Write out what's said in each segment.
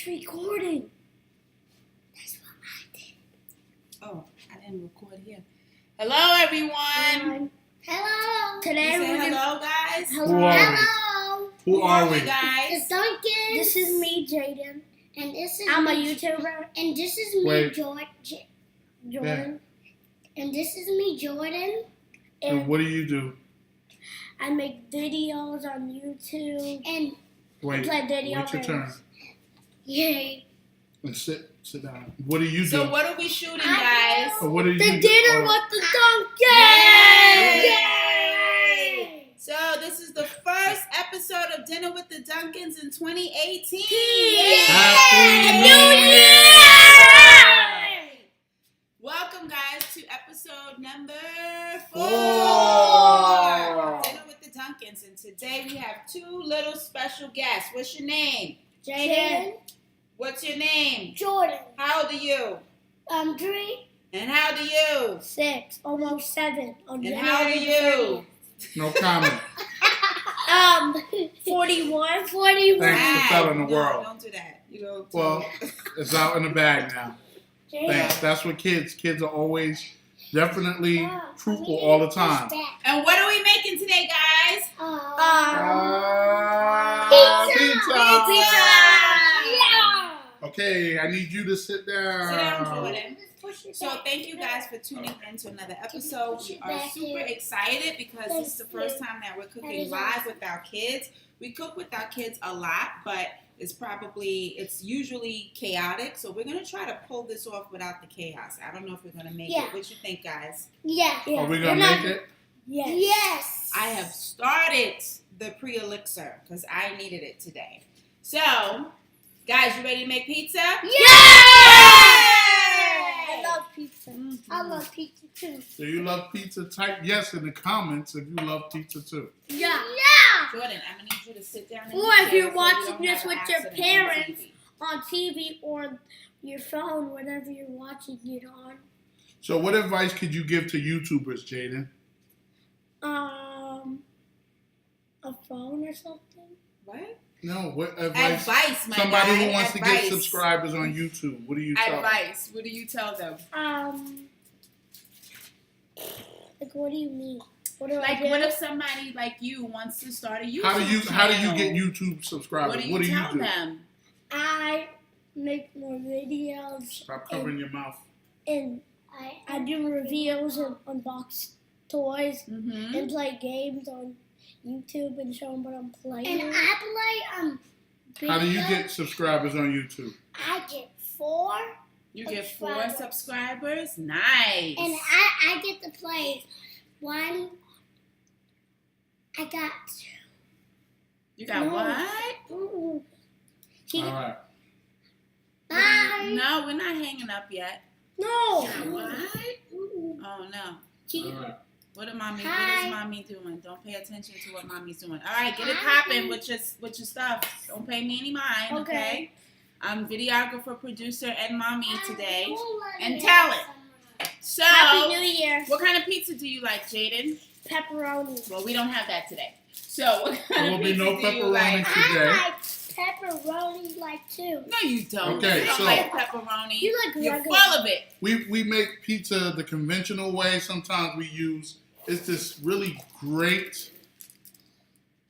It's recording. That's what I did. Oh, I didn't record here. Hello, everyone. Hello. Today we're hello, guys. Hello. Who are we? guys? The Duncans. This is me, Jaden. And this is I'm a YouTuber. And this is me, Jordan. Yeah. And this is me, Jordan. And what do you do? I make videos on YouTube. And I play video games. Wait your turn. Yay. And sit down. What do you do? So what are we shooting, guys? What do you the do? dinner with the Duncans! Yay! So this is the first episode of Dinner with the Duncans in 2018. Yay! Happy New Year! Welcome, guys, to episode number 4. 4. Dinner with the Duncans. And today we have 2 little special guests. What's your name? Jaden. What's your name? Jordan. How old are you? 3. And how old are you? 6. Almost 7. And how old are you? No comment. 41. 41. Thanks for telling the world. Don't do that. You know. Well, it's out in the bag now. Thanks. That's what kids are always definitely truthful all the time. And what are we making today, guys? Pizza. Yeah. Okay, I need you to sit down. Sit down, Jordan. So thank you guys for tuning in to another episode. We are super excited because this is the first time that we're cooking live with our kids. We cook with our kids a lot, but it's usually chaotic. So we're gonna try to pull this off without the chaos. I don't know if we're gonna make it. What you think, guys? Yeah. Are we gonna make it? Yes. I have started the pre-elixir because I needed it today. So, guys, you ready to make pizza? I love pizza. Mm-hmm. I love pizza too. Do you love pizza? Type yes in the comments if you love pizza too. Yeah. Jordan, I'm gonna need you to sit down. Or if you're watching this with your parents on TV or your phone, whatever you're watching it on. So, what advice could you give to YouTubers, Jaden? A phone or something. What? No, what advice? Advice, my Somebody guy. who wants to Advice. get subscribers on YouTube. What do you tell them? Advice. What do you tell them? Like what do you mean? What do I Like, do? what if somebody like you wants to start a YouTube How do you channel? get YouTube subscribers? What do you tell do? them? I make more videos. Stop covering your mouth. And I do reviews and unbox toys Mm-hmm. and play games on YouTube and show them what I'm playing. And I play How do you get subscribers on YouTube? I get 4. You get 4 subscribers? Nice. And I get to play 1. I got 2. You got what? Ooh. All right. Bye. No, we're not hanging up yet. No. What? Ooh. Oh no. All right. What is mommy doing? Don't pay attention to what mommy's doing. All right, get it popping with your stuff. Don't pay me any mind, okay? I'm videographer, producer, and mommy today, and talent. So, Happy New Year. What kind of pizza do you like, Jaden? Pepperoni. Well, we don't have that today. So, what kind There of will be pizza no do you pepperoni like? today. I like pepperoni too. No, you don't. Okay, you don't so- like pepperoni. You like You're regular. full of it. We make pizza the conventional way. Sometimes we use this really great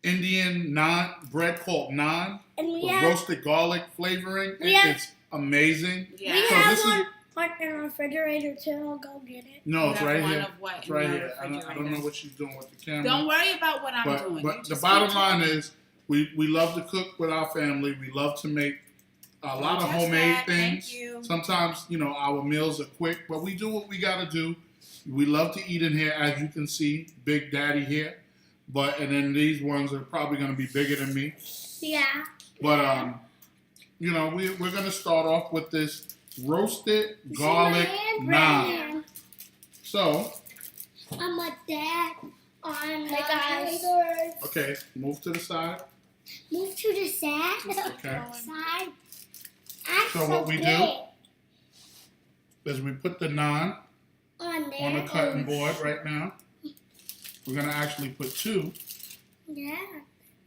Indian naan bread called naan And we with have roasted garlic flavoring. have- It's amazing. Yeah. we So have this is- one in our refrigerator too. I'll go get it. No, You it's have right one here. of what It's in right your here. I don't refrigerator? know what she's doing with the camera. Don't worry about what I'm doing. But You the just bottom keep line talking. is we love to cook with our family. We love to make a lot of Touch homemade that. things. Thank you. Sometimes, our meals are quick, but we do what we got to do. We love to eat in here, as you can see, Big Daddy here. And then these ones are probably going to be bigger than me. Yeah. But, we're going to start off with this roasted garlic naan. So, I'm a dad on Hey, guys. okay, move to the side. Move to the side. Okay. Side. I'm So what we big do is we put the naan on there. on the cutting board right now. We're going to actually put 2. Yeah,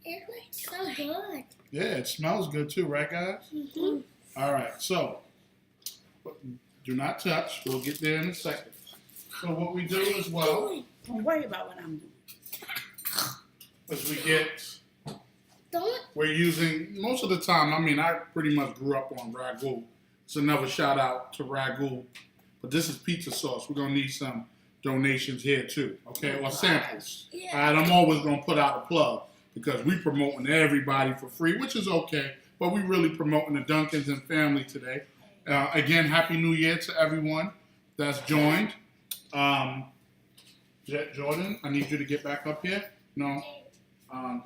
it looks so good. Yeah, it smells good too, right, guys? Mm-hmm. All right, so do not touch. We'll get there in a second. So what we do as well Don't worry about what I'm doing. is we get, Don't. we're using, most of the time, I mean, I pretty much grew up on ragu. It's another shout out to ragu. But this is pizza sauce. We're going to need some donations here too, okay? Or samples. Yeah. All right, I'm always going to put out a plug because we promoting everybody for free, which is okay. But we really promoting the Duncans and family today. Again, Happy New Year to everyone that's joined. Jordan, I need you to get back up here. No, no,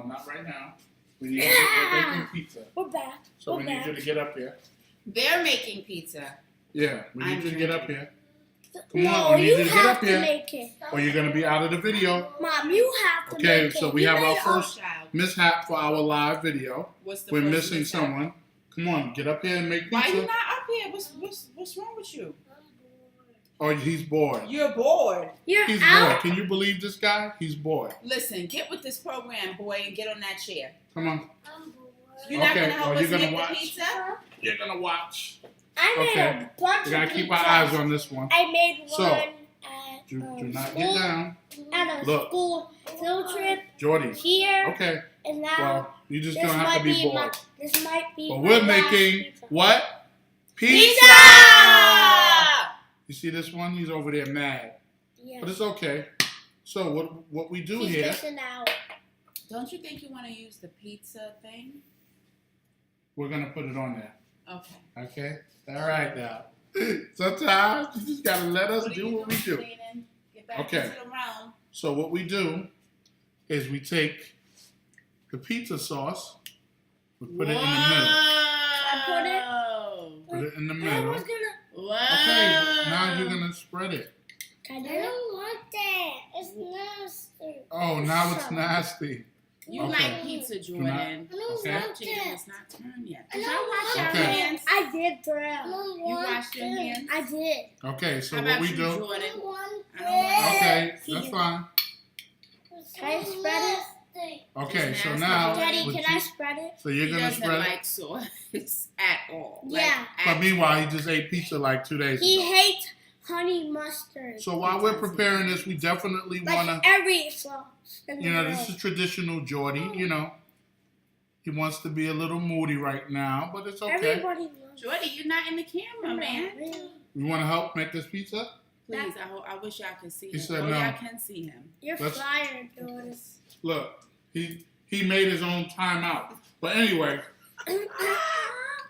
not right now. We need we're making pizza. We're back. So we need you to get up here. They're making pizza. Yeah, we need you to get up here. Come No, on, we need you to get up to here. make it. Or you're going to be out of the video. Mom, you have to Okay, make it. so we You have our made it. first mishap for our live video. What's the We're first missing mishap? someone. Come on, get up here and make Why you pizza. not up here? What's wrong with you? Oh, he's bored. You're bored. You're He's out. bored. Can you believe this guy? He's bored. Listen, get with this program, boy, and get on that chair. Come on. You're not Okay, gonna help well, us you're gonna make watch. the pizza? You're going to watch. I made Okay. a bunch We got of to keep our pizzas. eyes on this one. I made So, one at Do not school, get down. at a Look. school field trip Jordy. here, Okay. and now Well, you just this going to have might to be be bored. this might be But my we're last making pizza. what? Pizza! You see this one? He's over there mad. Yeah. But it's okay. So what we do He's here, missing out. Don't you think you want to use the pizza thing? we're going to put it on there. Okay. Okay? All right now. Sometimes you just got to let us What are do you what we doing, do. Jaden? Get back Okay. into the realm. So what we do is we take the pizza sauce, we put it in the middle. Put it in the I middle. was gonna. Whoa. Okay, but now you're going to spread it. Can I I don't want that. It's nasty. Oh, now it's nasty. You Okay. like pizza, Jordan. I don't Okay. want Jaden, that. it's not turned yet. I Did don't y'all wash your want Okay. hands? I did, I bro. don't You want washed your that. hands? I did. Okay, so How what about we you, do, I Jordan? don't want I don't want okay, See that's you. fine. It's Can I so spread it? nasty. Okay, It's so nasty. now, Daddy, what can you- I spread it? so you're He going to doesn't spread it? like sauce at all. Yeah. Like, But at meanwhile, he just ate pizza like 2 days He ago. hates honey mustard. So while we're preparing this, we definitely Like want to, every sauce. in you the know, world. this is traditional Jordy, you know. He wants to be a little moody right now, but it's okay. Everybody loves Jordy, you're not in the camera, man. You want to help make this pizza? Please, I wish y'all could see He him. said Oh, no. y'all can see him. You're Let's- fired, Jordan. Look, he made his own time out. But anyway,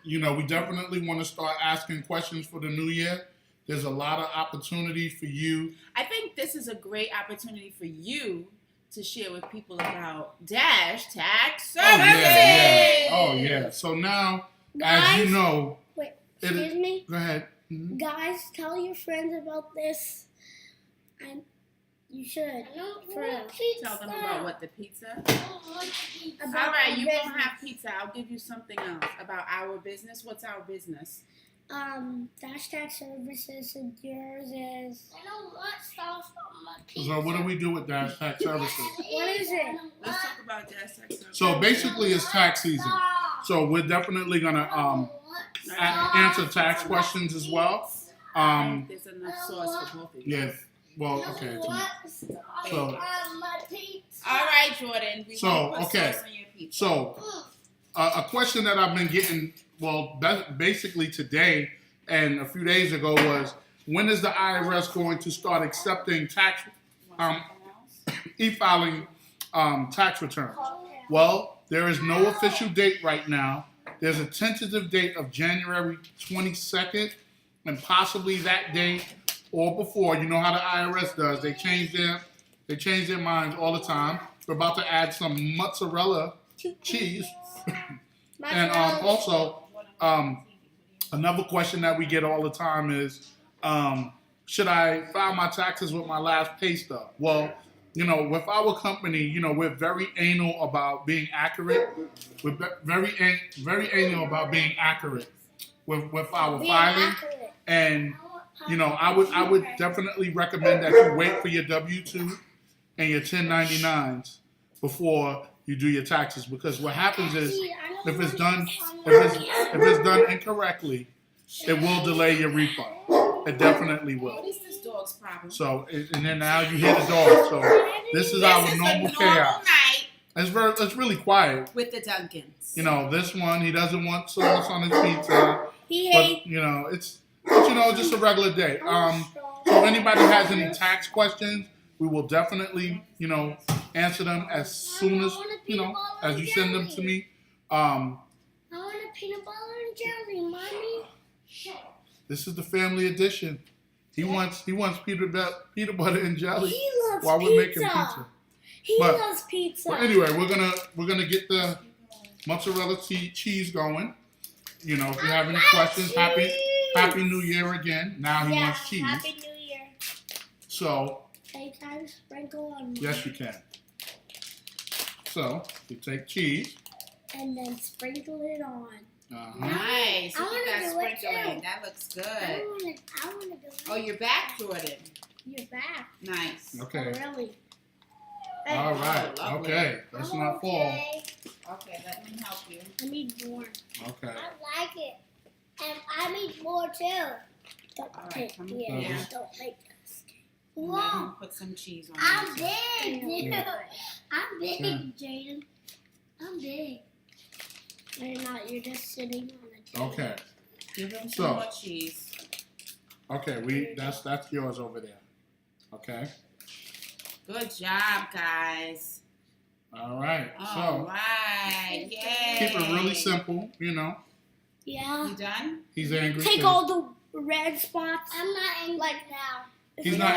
you know, we definitely want to start asking questions for the new year. There's a lot of opportunity for you. I think this is a great opportunity for you to share with people about Dash Tax Oh Services. yeah. Oh yeah. So now, as Guys, you know, wait, it excuse me? go ahead. Mhm. Guys, tell your friends about this. And you should. I don't For want pizza. Tell them about what the pizza. I don't want pizza. All About right, our you won't business. have pizza. I'll give you something else about our business. What's our business? Dash Tax Services and yours is. I don't want sauce on my pizza. So what do we do with Dash Tax Services? What is it? Let's talk about Dash Tax Services. So basically, it's tax season. So we're definitely gonna answer tax questions as well. There's enough sauce for both of you. Yeah. Well, okay. So- on my pizza. All right, Jordan. We So, won't put okay. sauce on your pizza. So a question that I've been getting, well, basically today and a few days ago was, when is the IRS going to start accepting tax, e-filing tax returns? Well, there is no official date right now. There's a tentative date of January 22nd, and possibly that date or before. You know how the IRS does. They change their minds all the time. We're about to add some mozzarella cheese. And also, another question that we get all the time is, should I file my taxes with my last pay stub? Well, you know, with our company, you know, we're very anal about being accurate. We're very anal about being accurate with our filing. And, you know, I would definitely recommend that you wait for your W-2 and your 1099s before you do your taxes, because what happens is if it's done incorrectly, it will delay your refund. It definitely will. What is this dog's problem? So and then now you hear the dog. So this is our normal chaos. Night. It's really quiet with the Duncans. You know, this one, he doesn't want sauce on his pizza. But you know, it's just a regular day. So if anybody has any tax questions, we will definitely, answer them as soon as, as you send them to me. I want a peanut butter and jelly, Mommy. This is the family edition. He wants peanut butter and jelly while we're making pizza. He loves pizza. But anyway, we're gonna get the mozzarella cheese going. If you have any questions, happy New Year again. Now he wants cheese. Happy New Year. So. Can I sprinkle on? Yes, you can. So you take cheese. And then sprinkle it on. Nice. Look at that sprinkling. That looks good. I want to do it. Oh, you're back, Jordan. You're back. Nice. Okay. Oh, really? All right. Okay. Let's not fall. Okay, let me help you. I need more. Okay. I like it. And I need more too. All right, come here. Don't make this. Whoa. Put some cheese on I'm it. big, dude. Yeah. I'm big, Yeah. Jaden. I'm big. No, you're not. You're just sitting on the table. Okay. Give them So. some more cheese. Okay. That's yours over there. Okay. Good job, guys. All right. All right. Yay. Keep it really simple. Yeah. You done? He's angry. Take all the red spots. I'm not angry now. He's not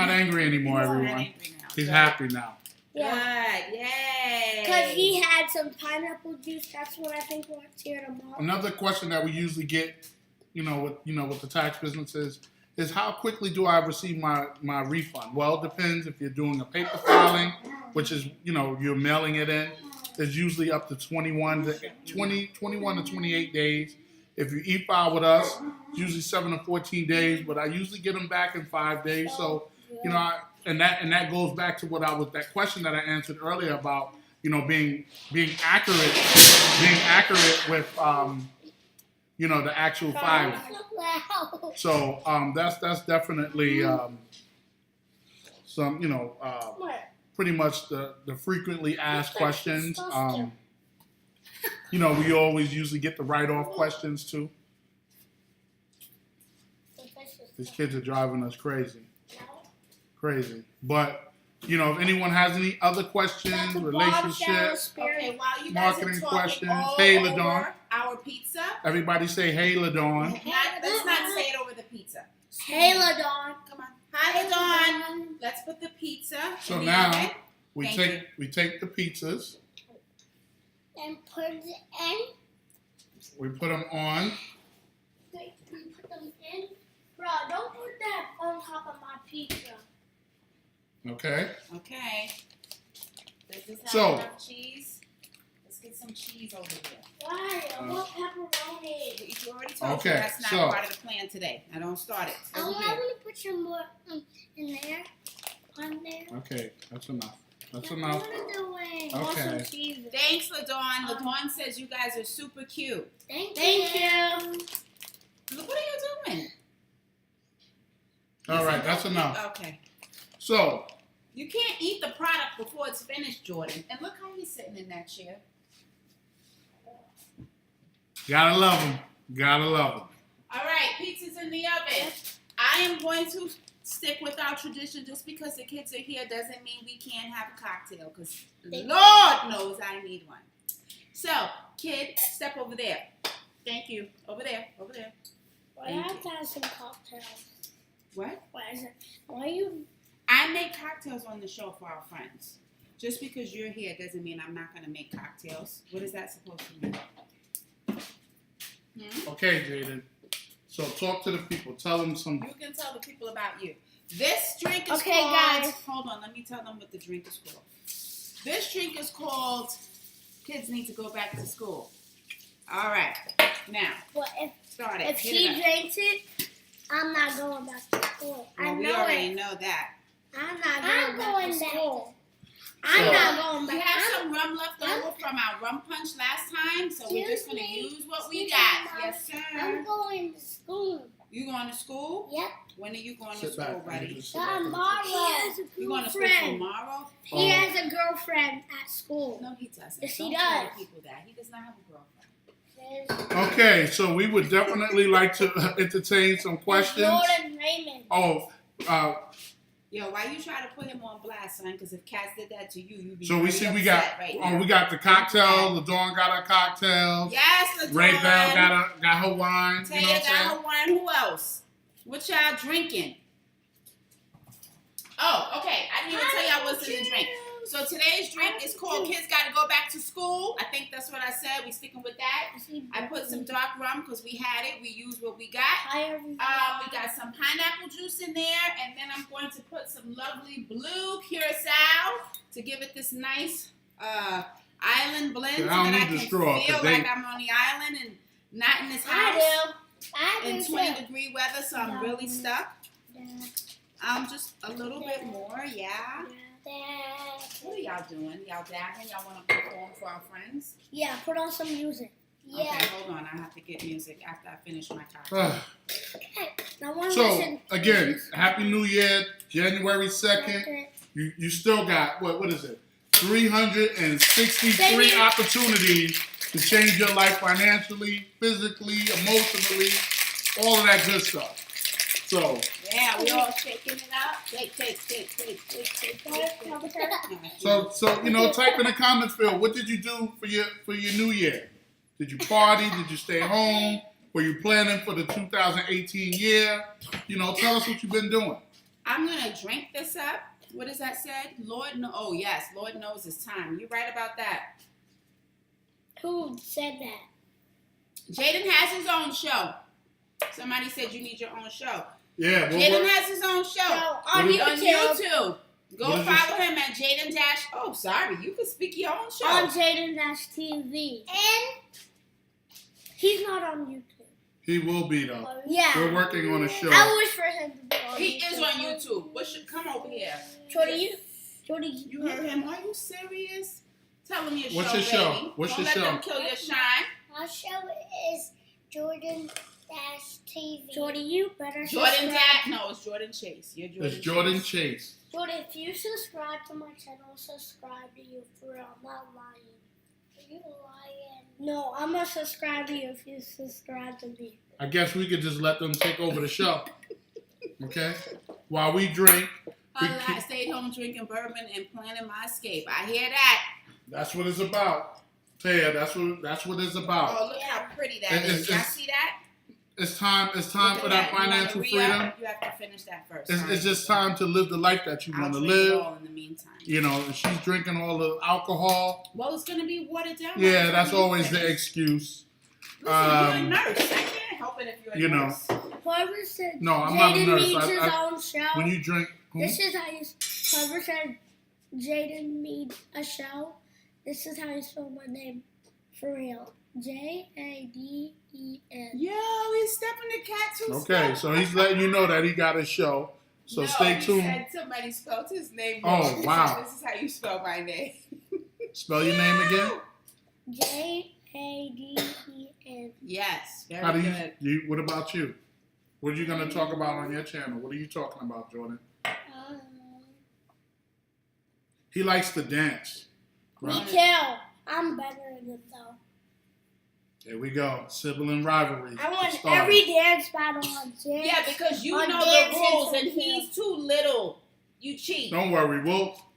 angry anymore, He's not everyone. angry now. He's Good. happy now. Yeah. Good. Yay. Because he had some pineapple juice. That's what I think we'll hear tomorrow. Another question that we usually get, with the tax businesses, is how quickly do I receive my refund? Well, it depends. If you're doing a paper filing, which is, you're mailing it in, it's usually up to 21 to 28 days. If you e-file with us, it's usually 7 to 14 days, but I usually get them back in 5 days. So, and that goes back to that question that I answered earlier about, being accurate with the actual filing. So that's definitely some pretty much the frequently asked questions. We always usually get the write-off questions too. These kids are driving us crazy. But if anyone has any other questions, relationships, okay, while you guys marketing are talking questions, all hey over LaDawn. Our pizza. Everybody say hey LaDawn. Let's not say it over the pizza. Hey, LaDawn. Come on. Hi, LaDawn. Let's put the pizza. So in now the oven. we take the pizzas. And put it in. We put them on. Wait, we put them in. Bro, don't put that on top of my pizza. Okay. Okay. Does this have So- enough cheese? Let's get some cheese over here. Why? I want pepperoni. You already told Okay, you that's not so- part of the plan today. Now don't start it. I Over want here. to put some more in there. On there. Okay. That's enough. That's I enough. want to do it. I want some Okay. cheese. Thanks, LaDawn. LaDawn says you guys are super cute. Thank Thank you. Look, what are you doing? All right. That's enough. Okay. So You can't eat the product before it's finished, Jordan. And look how he's sitting in that chair. gotta love them. Gotta love them. All right, pizza's in the oven. I am going to stick with our tradition. Just because the kids are here doesn't mean we can't have a cocktail. Because Lord knows I need one. So, kid, step over there. Thank you. Over there. Over there. Why do I have to have some cocktails? What? Why is it? Why you? I make cocktails on the show for our friends. Just because you're here doesn't mean I'm not going to make cocktails. What is that supposed to mean? Okay, Jaden. So talk to the people. Tell them some. You can tell the people about you. This drink is Okay, called... guys. Hold on. Let me tell them what the drink is called. This drink is called Kids Need to Go Back to School. All right. Now, Well, start it. if Hit she it up. drinks it, I'm not going back to school. Well, I we know already it. know that. I'm not I'm going going back to back. school. I'm So- not going We back. have some rum left over from our rum punch last time, so we're just gonna use what we got. Yes, I'm sir. going to school. You going to school? Yep. When are you going to Sit school, back. buddy? Tomorrow. You going to school Girlfriend. tomorrow? He has a girlfriend at school. No, he doesn't. Yes, he Don't tell does. people that. He does not have a girlfriend. Okay, so we would definitely like to entertain some questions. Jordan Raymond. Oh, Yo, why you try to put him on blast, son? Because if Cass did that to you, you'd be so we very see we upset got right oh now. we got the cocktail. LaDawn got her cocktails. Yes, LaDawn. Ray Bell got her wine. Taya You know what I'm got saying? her wine. Who else? What y'all drinking? Oh, okay. I didn't even tell y'all what's in the drink. So today's drink is called Kids Gotta Go Back to School. I think that's what I said. We sticking with that. I put some dark rum because we had it. We used what we got. Hi, everyone. We got some pineapple juice in there, and then I'm going to put some lovely blue curacao to give it this nice island blend so Yeah, I don't that I need the can straw, 'cause feel they- like I'm on the island and not in this I house do. in 20-degree weather, so I'm really stuck. Just a little bit more, yeah. What are y'all doing? Y'all dabbing? Y'all want to perform for our friends? Yeah, put on some music. Okay, hold on. I have to get music after I finish my cocktail. I want to So listen. again, Happy New Year, January 2nd. You still got what is it? 363 opportunities to change your life financially, physically, emotionally, all of that good stuff. So Yeah, we all shaking it up. Take. so you know, type in the comments field. What did you do for your New Year? Did you party? Did you stay home? Were you planning for the 2018 year? You know, tell us what you've been doing. I'm gonna drink this up. What does that say? Lord knows it's time. You right about that. Who said that? Jaden has his own show. Somebody said you need your own show. Yeah, Jaden has his own show on What is- on YouTube. Go What is follow him at Jaden Dash. Oh, sorry, you can speak your own show. On Jaden Dash TV. And he's not on YouTube. he will be though. Yeah. We're working on a show. I wish for him to be on He YouTube. is on YouTube. Come over here. Jordy, You heard him? Are you serious? Tell him your What's show, your show? baby. What's Don't your let show? them kill your shine. My show is Jordan Dash TV. Jordy, you better Jordan subscribe. Dad? No, it's Jordan Chase. You're Jordan. It's Jordan Chase. Jordy, if you subscribe to my channel, I'll subscribe to you for real. I'm not lying. Are you lying? No, I'm gonna subscribe to you if you subscribe to me. I guess we could just let them take over the show. Okay? While we drink, I stayed home drinking bourbon and planning my escape. I hear that. that's what it's about. Taya, that's what it's about. Oh, look how pretty that It- is. Y'all see that? It's time Look for at that You wanna financial re-up? freedom. You have to finish that first. It's just time to live the life that you I'll want to drink it live. all in the meantime. You know, if she's drinking all the alcohol. Well, it's gonna be watered down. Yeah, that's always the excuse. Listen, you're a nurse. I can't help it if you're a You know. nurse. Whoever said No, I'm not a Jaden nurse. needs his I- own show. When you drink, This is how you. Whoever said Jaden needs a show. This is how you spell my name for real. Jaden. Yo, he's stepping the cat too. okay, so he's letting you know that he got a show. So no, stay he tuned. Said somebody spelled his name Oh, wrong. He said, wow. This is how you spell my name. Spell your name again. Jaden. Yes, very How do good. what about you? What are you going to talk about on your channel? What are you talking about, Jordan? He likes to dance. Me Right? too. I'm better than it though. There we go. Sibling rivalry. I want Started. every dance battle on dance. Yeah, because you On know the Dance rules and Central, he's too little. You cheat. Don't worry.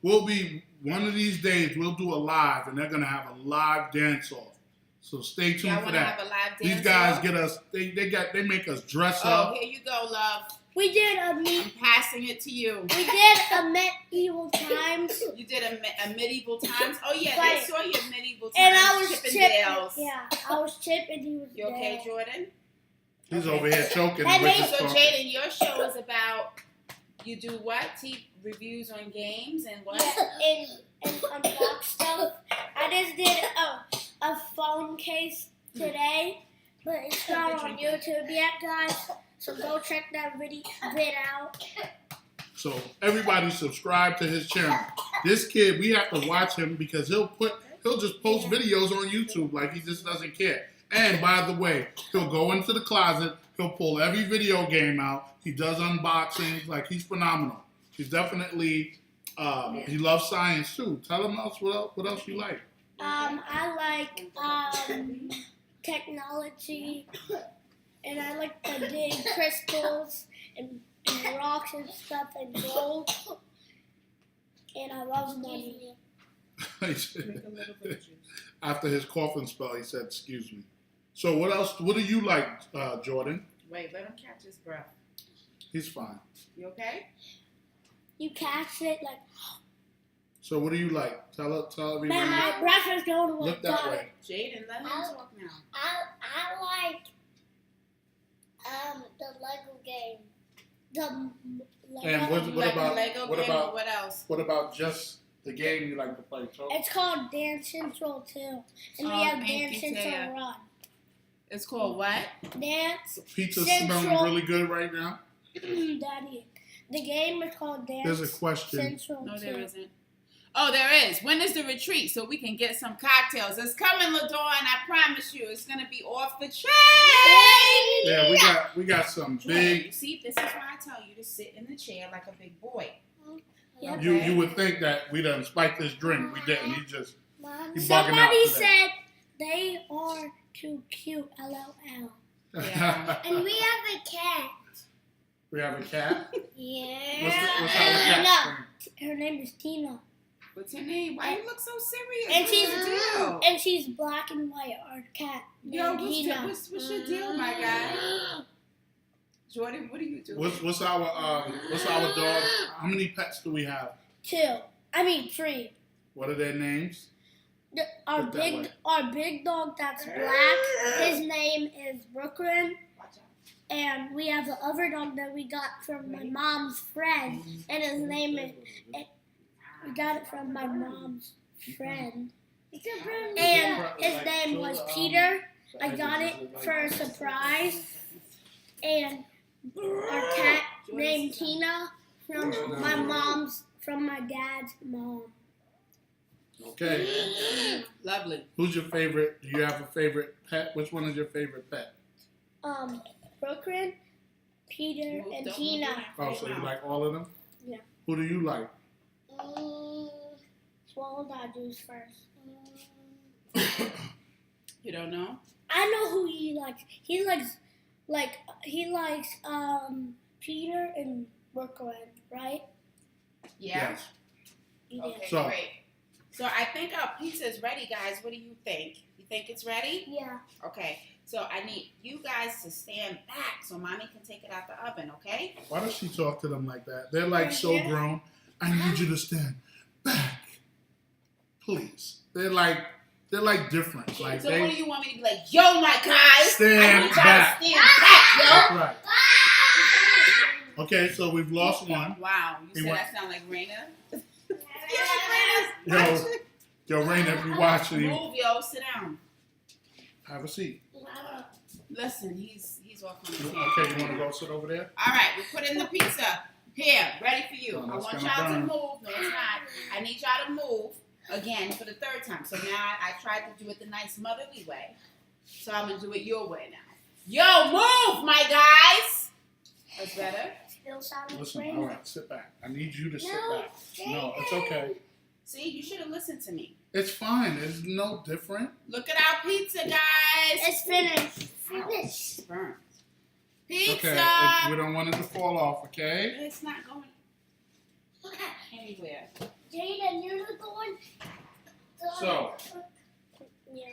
We'll be one of these days. We'll do a live, and they're gonna have a live dance off. So stay tuned Y'all for wanna that. have a live These dance guys off? get us. They make us dress Oh, up. here you go, love. We did I'm passing it to you. medieval times. You did a medieval times. Oh yeah, Right. they saw your medieval times. And I was Chippendales. Chip. Yeah, I was Chip and he was You okay, Dale. Jordan? He's over here choking. That with makes- his So talking. Jaden, your show is about you do what? Reviews on games and what? Yeah, and unbox stuff. I just did a phone case today, but it's not on YouTube yet, guys. So go check that vid out. So everybody subscribe to his channel. This kid, we have to watch him because he'll just post videos on YouTube like he just doesn't care. And by the way, he'll go into the closet, he'll pull every video game out. He does unboxings, like he's phenomenal. He's definitely he loves science too. Tell him what else you like. I like technology, and I like the big crystals and rocks and stuff and gold. And I love money. After his coughing spell, he said, "Excuse me." So what else? What do you like, Jordan? Wait, let him catch his breath. He's fine. You okay? You catch it like. So what do you like? Tell everybody. Man, my breath is going away. Look that way. Jaden, let him talk now. I like the Lego game. And What else? What about just the game you like to play? So, It's called Dance Central 2. And we have Dance Central Run. It's called what? Dance pizza's Central. smelling really good right now. Daddy. The game is called Dance There's a question. Central 2. No, there isn't. Oh, there is. When is the retreat so we can get some cocktails? It's coming, LaDawn. I promise you. It's going to be off the chain. Yeah, we got some big. You see, this is why I tell you to sit in the chair like a big boy. Yep. You would think that we done spiked this drink. We didn't. He bugging out Somebody today. said they are too cute. LOL. Yeah. And we have a cat. We have a cat. Yeah. What's our cat? Her name is Tina. What's her name? Why you look so serious? And What's she's your deal? and she's black and white. Our cat. Yo, named Tina. what's your deal, my guy? Jordan, what are you doing? What's our dog? How many pets do we have? 3. What are their names? Our Put that way. big dog that's black. His name is Brooklyn. Watch out. And we have the other dog that we got from my mom's friend, and his name is. We got it from my mom's friend, and his name was Peter. I got it for a surprise, and our cat named Tina from my dad's mom. Okay. Lovely. Who's your favorite? Do you have a favorite pet? Which one is your favorite pet? Brooklyn, Peter, and Tina. Oh, so you like all of them? Yeah. Who do you like? Swallow that juice first. You don't know? I know who he likes. He likes Peter and Brooklyn, right? Yeah. Yes. He Okay, did. So- great. So I think our pizza is ready, guys. What do you think? You think it's ready? Yeah. Okay. So I need you guys to stand back so mommy can take it out the oven, okay? Why does she talk to them like that? They're like so grown. I need you to stand back, please. They're like different. Like So what do you want me to be like? Yo, my guys, Stand I need y'all back. to stand back, That's right. Okay, so we've lost one. yo. Wow, you He said went- I sound like Raina. Yo, Raina, if you watching, Move, yo, sit down. have a seat. Listen, he's off on the Okay, you want to go sit over there? All right, we put in the pizza. Here, ready for you. Oh, I that's want gonna y'all to burn. move. No, it's not. I need y'all to move again for the third time. So now I tried to do it the nice motherly way. So I'm going to do it your way now. Yo, move, my guys. That's better. Still sounds Listen, great. all right, sit back. I need you to sit back. No, it's okay. See, you should have listened to me. It's fine. It's no different. Look at our pizza, guys. It's finished. Ouch, burnt. Pizza. Okay, we don't want it to fall off, okay? It's not going anywhere. Jaden, you're going. So, Yeah,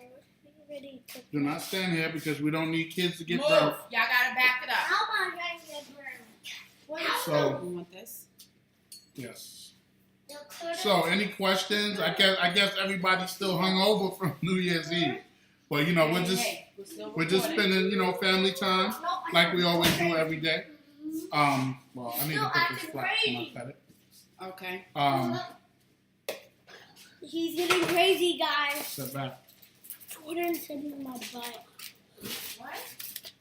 we're ready to. do not stand here because we don't need kids to get Move. burnt. Y'all got to back it up. How am I going to get burned? So, You want this? yes. The curtain- So, any questions? I guess everybody's still hungover from New Year's Eve. But you know, we're just spending, you know, family time like we always do every day. Well, I need to put this flat when I cut it. Okay. He's getting crazy, guys. Sit back. Jordan's hitting my butt. What?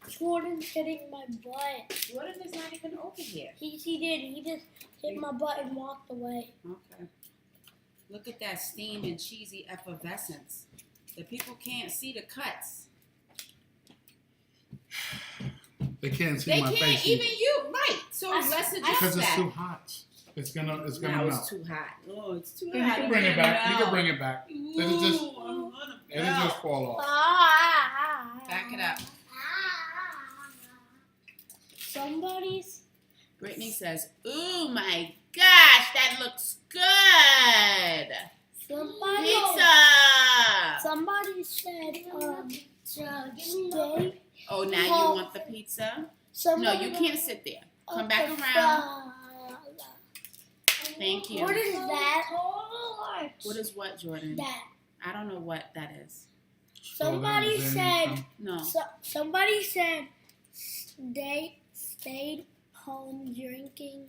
Jordan's hitting my butt. Jordan is not even over here. He did. He just hit my butt and walked away. Okay. Look at that steam and cheesy effervescence. The people can't see the cuts. They can't see They my can't, face. even you, right? So let's adjust Because it's that. too hot. It's gonna Now melt. it's too hot. Oh, it's too You hot. can bring it back. You Melt. can bring it back. It'll just fall off. Back it up. Somebody's. Brittany says, "Ooh, my gosh, that looks good. Pizza." Somebody said, steak. Oh, now you want the pizza? No, you can't sit there. Come back around. Thank you. What is that? What is what, Jordan? That. I don't know what that is. Somebody said. No. Somebody said they stayed home drinking.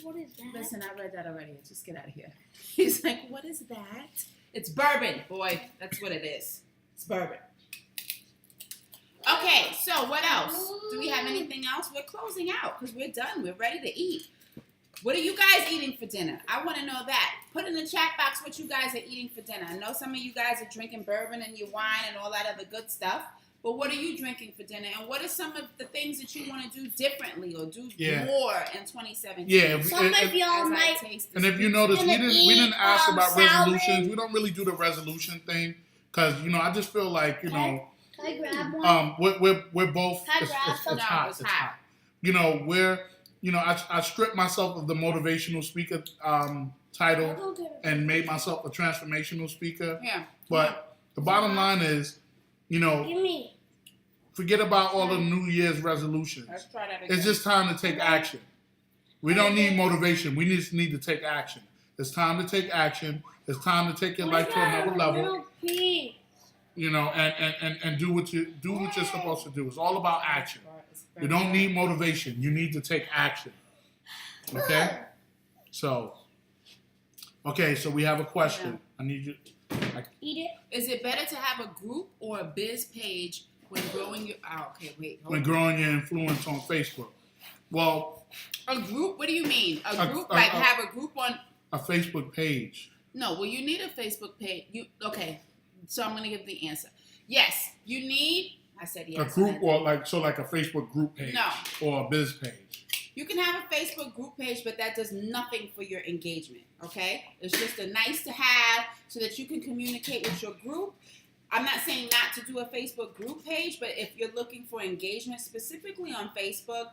What is that? Listen, I read that already. Just get out of here. He's like, what is that? It's bourbon, boy. That's what it is. It's bourbon. Okay, so what else? Do we have anything else? We're closing out because we're done. We're ready to eat. What are you guys eating for dinner? I want to know that. Put in the chat box what you guys are eating for dinner. I know some of you guys are drinking bourbon and your wine and all that other good stuff. But what are you drinking for dinner? And what are some of the things that you want to do differently or do more in 2017? Yeah. Some of y'all might. And if you notice, we didn't ask about salad. resolutions. We don't really do the resolution thing because I just feel like Can I grab one? we're both. Can I It's grab some? hot. It's It's hot. hot. I stripped myself of the motivational speaker title and made myself a transformational speaker. Yeah. But the bottom line is, Give me. forget about all the New Year's resolutions. Let's try that again. It's just time to take action. We don't need motivation. We just need to take action. It's time to take action. It's time to take your life to another level. Little piece. And do what you're supposed to do. It's all about action. You don't need motivation. You need to take action. Okay? So we have a question. I need you. Eat it. Is it better to have a group or a biz page when growing your... Oh, okay, wait. When growing your influence on Facebook. Well... A group? What do you mean? A group? Have a group on... A Facebook page. No, well, you need a Facebook page. Okay, so I'm going to give the answer. Yes, you need... I said yes. A group or like a Facebook group page. No. Or a biz page. You can have a Facebook group page, but that does nothing for your engagement, okay? It's just a nice to have so that you can communicate with your group. I'm not saying not to do a Facebook group page, but if you're looking for engagement specifically on Facebook,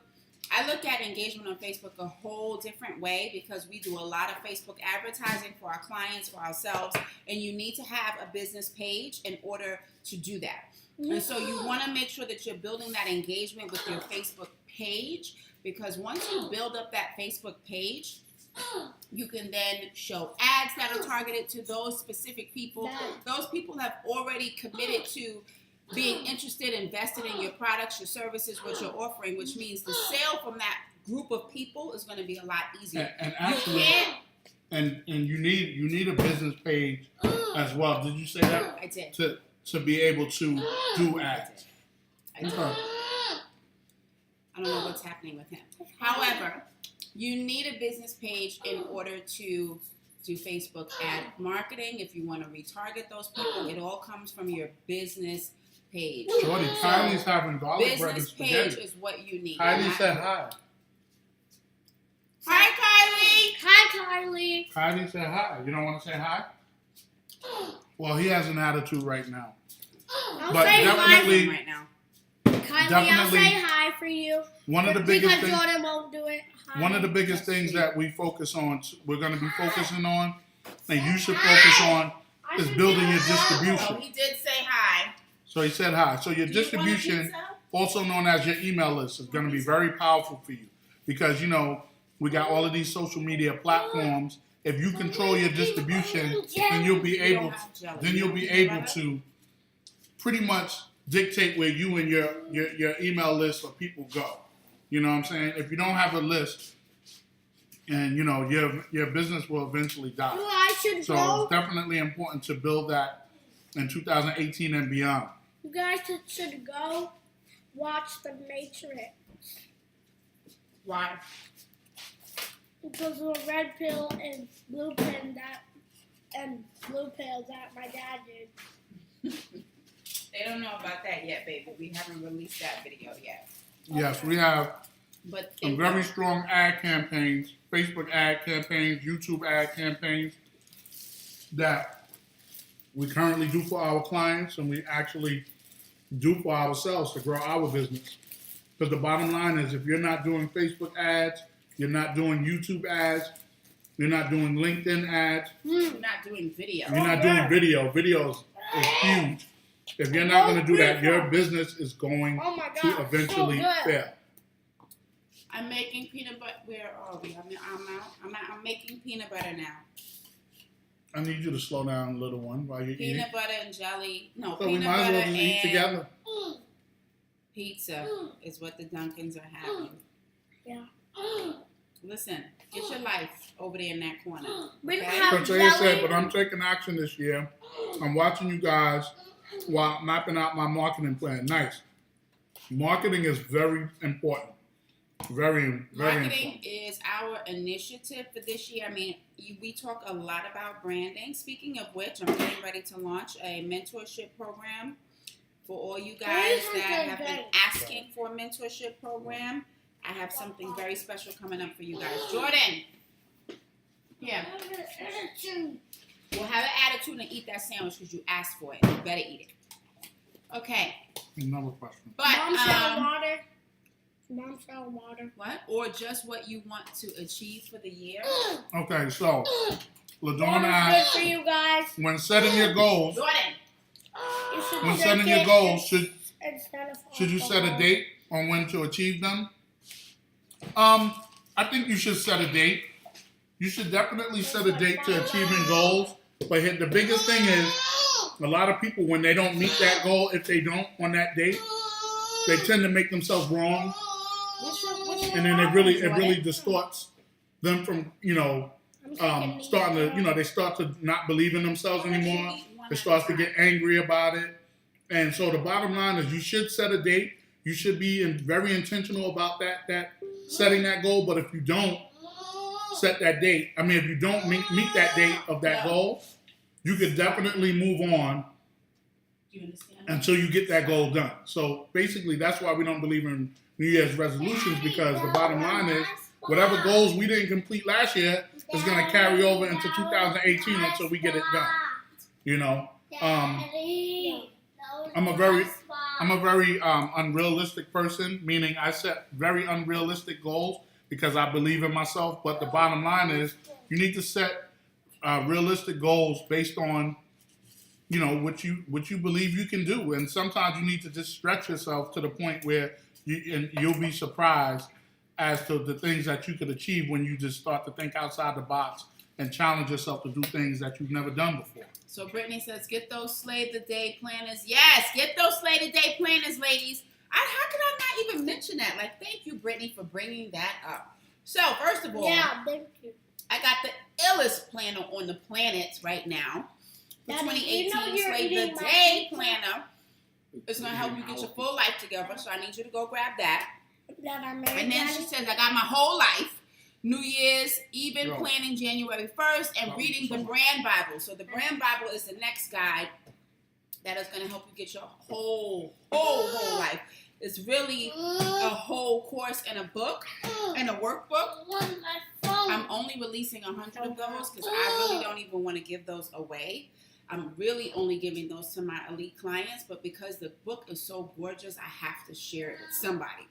I look at engagement on Facebook a whole different way because we do a lot of Facebook advertising for our clients, for ourselves, and you need to have a business page in order to do that. And so you want to make sure that you're building that engagement with your Facebook page because once you build up that Facebook page, you can then show ads that are targeted to those specific people. Those people have already committed to being interested, invested in your products, your services, what you're offering, which means the sale from that group of people is going to be a lot easier. And actually, and you need a business page as well. Did you say that? I did. To be able to do ads. I did. I don't know what's happening with him. However, you need a business page in order to do Facebook ad marketing. If you want to retarget those people, it all comes from your business page. Shorty, Kylie's having garlic bread and Business spaghetti. page is what you need. Kylie said hi. Hi, Kylie. Hi, Kylie. Kylie said hi. You don't want to say hi? Well, he has an attitude right now. I'll But say definitely- hi. Right now. Kylie, I'll definitely- say hi for you. One of the biggest because things. Jordan won't do it. Hi. One of the biggest things that we focus on, we're going to be focusing on, and you should focus on, is building your Oh, distribution. he did say hi. So he said hi. So your Do you want a distribution, pizza? also known as your email list, is going to be very powerful for you because we got all of these social media platforms. If you control your distribution, then you'll be able to pretty much dictate where you and your email list of people go. You know what I'm saying? If you don't have a list, and your business will eventually die. Well, I should So go. it's definitely important to build that in 2018 and beyond. You guys should go watch The Matrix. Why? Because of the red pill and blue pen that and blue pills that my dad did. They don't know about that yet, baby. We haven't released that video yet. Yes, we have But some very strong ad campaigns, Facebook ad campaigns, YouTube ad campaigns that we currently do for our clients and we actually do for ourselves to grow our business. Because the bottom line is if you're not doing Facebook ads, you're not doing YouTube ads, you're not doing LinkedIn ads, you're not doing video. you're not doing video. Videos is huge. If you're not going to do that, your business is going to eventually fail. I'm making peanut butter. Where are we? I'm making peanut butter now. I need you to slow down, little one, while you're eating. Peanut butter and jelly. No, So we peanut might as butter well just eat and together. pizza is what the Duncans are having. Yeah. Listen, get your life over there in that corner. We don't Okay? have So Jay said, jelly. but I'm taking action this year. I'm watching you guys while mapping out my marketing plan. Nice. Marketing is very important. Very, very Marketing important. is our initiative for this year. I mean, we talk a lot about branding. Speaking of which, I'm getting ready to launch a mentorship program for all you guys that have been asking for a mentorship program. I have something very special coming up for you guys. Jordan, here. We'll have an attitude and eat that sandwich because you asked for it. You better eat it. Okay. Another question. But, Mom sell water. what? Or just what you want to achieve for the year. Okay, so LaDonna Good asked, for you guys. when setting your goals, Jordan. You should when drink setting your it goals, instead of should you set a alcohol. date on when to achieve them? I think you should set a date. You should definitely set a date to achieving goals. But the biggest thing is, a lot of people, when they don't meet that goal, if they don't on that date, they tend to make themselves wrong, and then it really distorts them from starting to they start to not believe in themselves anymore. They start to get angry about it, and so the bottom line is you should set a date. You should be very intentional about that setting that goal. But if you don't set that date, if you don't meet that date of that goal, you could definitely move on until you get that goal done. So basically, that's why we don't believe in New Year's resolutions, because the bottom line is whatever goals we didn't complete last year is going to carry over into 2018 until we get it done. I'm a very unrealistic person, meaning I set very unrealistic goals because I believe in myself. But the bottom line is you need to set realistic goals based on what you believe you can do, and sometimes you need to just stretch yourself to the point where you'll be surprised as to the things that you could achieve when you just start to think outside the box and challenge yourself to do things that you've never done before. So Brittany says, get those Slay the Day planners. Yes, get those Slay the Day planners, ladies. How could I not even mention that? Thank you, Brittany, for bringing that up. So, first of all, thank you. I got the illest planner on the planet right now. The Daddy, 2018 Slay the Day planner. It's going to help you get your full life together, so I need you to go grab that. And then she says, I got my whole life. New Year's, even planning January 1st, and reading the Brand Bible. So the Brand Bible is the next guide that is going to help you get your whole life. It's really a whole course and a book and a workbook. I'm only releasing 100 of those because I really don't even want to give those away. I'm really only giving those to my elite clients, but because the book is so gorgeous, I have to share it with somebody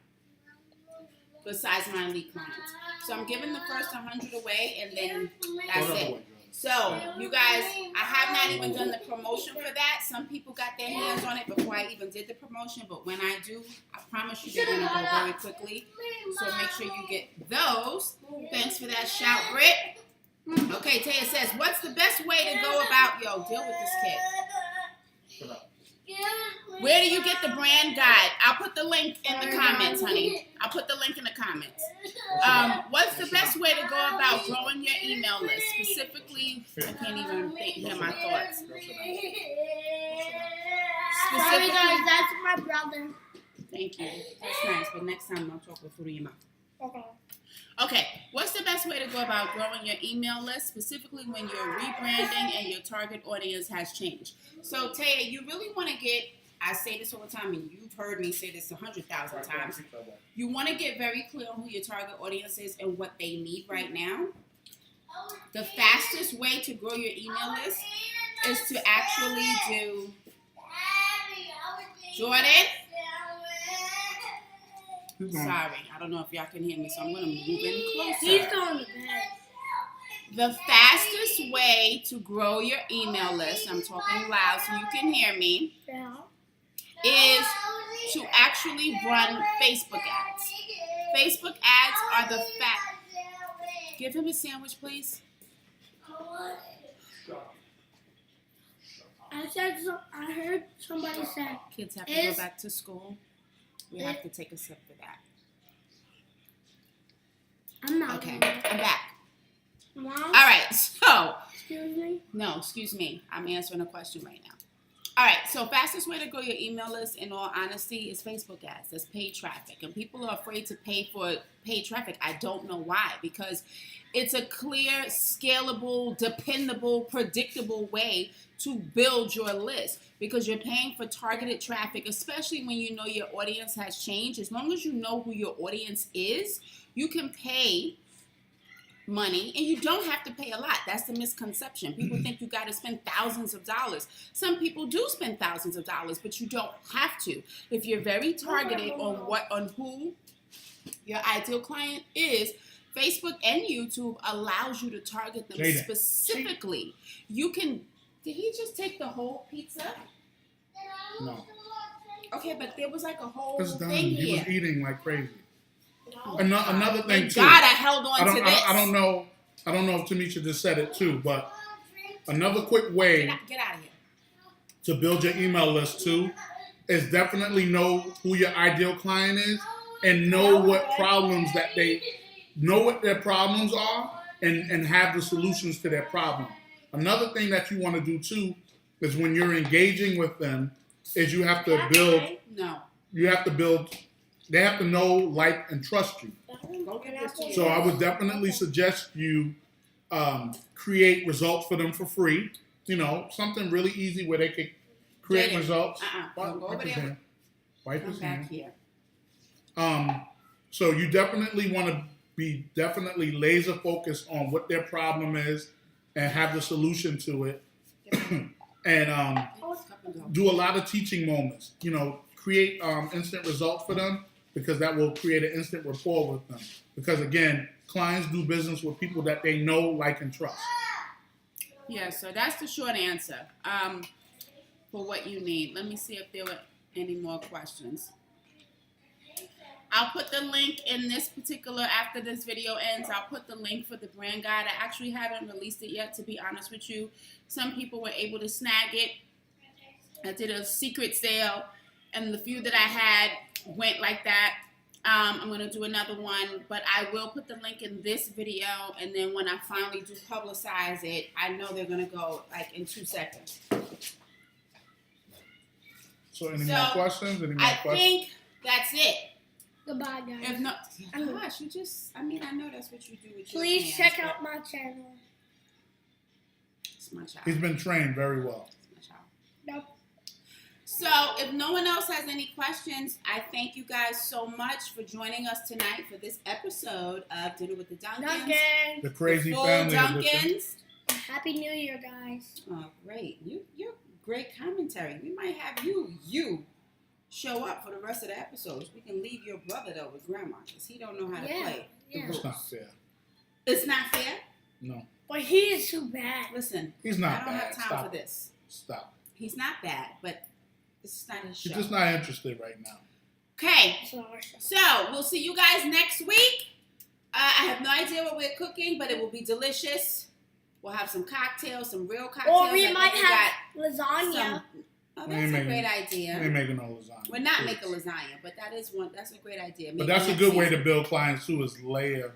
besides my elite clients. So I'm giving the first 100 away, and then that's it. So, you guys, I have not even done the promotion for that. Some people got their hands on it before I even did the promotion, but when I do, I promise you they're going to go very quickly. So make sure you get those. Thanks for that shout, Britt. Okay, Taya says, what's the best way to go about, deal with this kid. Where do you get the brand guide? I'll put the link in the comments, honey. I'll put the link in the comments. What's the best way to go about growing your email list? Specifically, I can't even hear my thoughts. Sorry guys, that's my brother. Thank you. That's nice, but next time don't talk with food in your mouth. Okay. Okay, what's the best best way to go about growing your email list, specifically when you're rebranding and your target audience has changed? So, Taya, you really want to get, I say this all the time, and you've heard me say this 100,000 times. You want to get very clear on who your target audience is and what they need right now. The fastest way to grow your email list is to actually do, Jordan? Sorry, I don't know if y'all can hear me, so I'm going to move in closer. He's going to bed. The fastest way to grow your email list, I'm talking loud so you can hear me, is to actually run Facebook ads. Facebook ads are the Give him a sandwich, please. I heard somebody say. Kids have to go back to school. We have to take a sip for that. I'm not. Okay, I'm back. Mom? All right, so. Excuse me? No, excuse me. I'm answering a question right now. All right, so fastest way to grow your email list, in all honesty, is Facebook ads. That's paid traffic. And people are afraid to pay for paid traffic. I don't know why. Because it's a clear, scalable, dependable, predictable way to build your list. Because you're paying for targeted traffic, especially when you know your audience has changed. As long as you know who your audience is, you can pay money, and you don't have to pay a lot. That's the misconception. People think you got to spend thousands of dollars. Some people do spend thousands of dollars, but you don't have to. If you're very targeted on who your ideal client is, Facebook and YouTube allows you to target them specifically. You can. Did he just take the whole pizza? No. Okay, but there was like a whole It's done. thing He here. was eating like crazy. Another thing Thank too. God I held on to this. I don't know if Timeesha just said it too, but another quick way Get out of here. to build your email list too is definitely know who your ideal client is and know what their problems are and have the solutions to their problem. Another thing that you want to do too is when you're engaging with them is you have to build. No. You have to build. They have to know, like, and trust you. So I would definitely suggest you create results for them for free. You know, something really easy where they can create results. Go over there. Wipe his hand. Back here. So you definitely want to be laser focused on what their problem is and have the solution to it. And do a lot of teaching moments. You know, create instant results for them because that will create an instant rapport with them. Because again, clients do business with people that they know, like, and trust. Yeah, so that's the short answer for what you need. Let me see if there were any more questions. I'll put the link in this particular, after this video ends, I'll put the link for the brand guide. I actually haven't released it yet, to be honest with you. Some people were able to snag it. I did a secret sale, and the few that I had went like that. I'm going to do another one, but I will put the link in this video, and then when I finally do publicize it, I know they're going to go like in 2 seconds. So any more questions? I think that's it. Goodbye, guys. If not, gosh, I know that's what you do with your Please hands, check out my channel. It's my child. He's been trained very well. It's my child. Nope. So, if no one else has any questions, I thank you guys so much for joining us tonight for this episode of Dinner with the Duncans. The crazy full family Duncans. edition. Happy New Year, guys. Oh, great. You're great commentary. We might have you show up for the rest of the episodes. We can leave your brother, though, with Grandma, because he don't know how to play the rules. It's not fair. It's not fair? No. But he is too bad. Listen, He's not I don't bad. have time for this. Stop. He's not bad, but this is not his show. He's just not interested right now. Okay, It's not our show. so we'll see you guys next week. I have no idea what we're cooking, but it will be delicious. We'll have some cocktails, some real cocktails. Or we might have lasagna. Oh, that's a great idea. We ain't making no lasagna. We're not making lasagna, but that's a great idea. But that's a good way to build clients too, is layer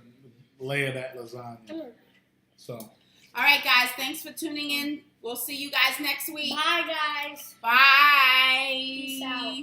that lasagna. So. All right, guys. Thanks for tuning in. We'll see you guys next week. Bye, guys. Bye. Peace out.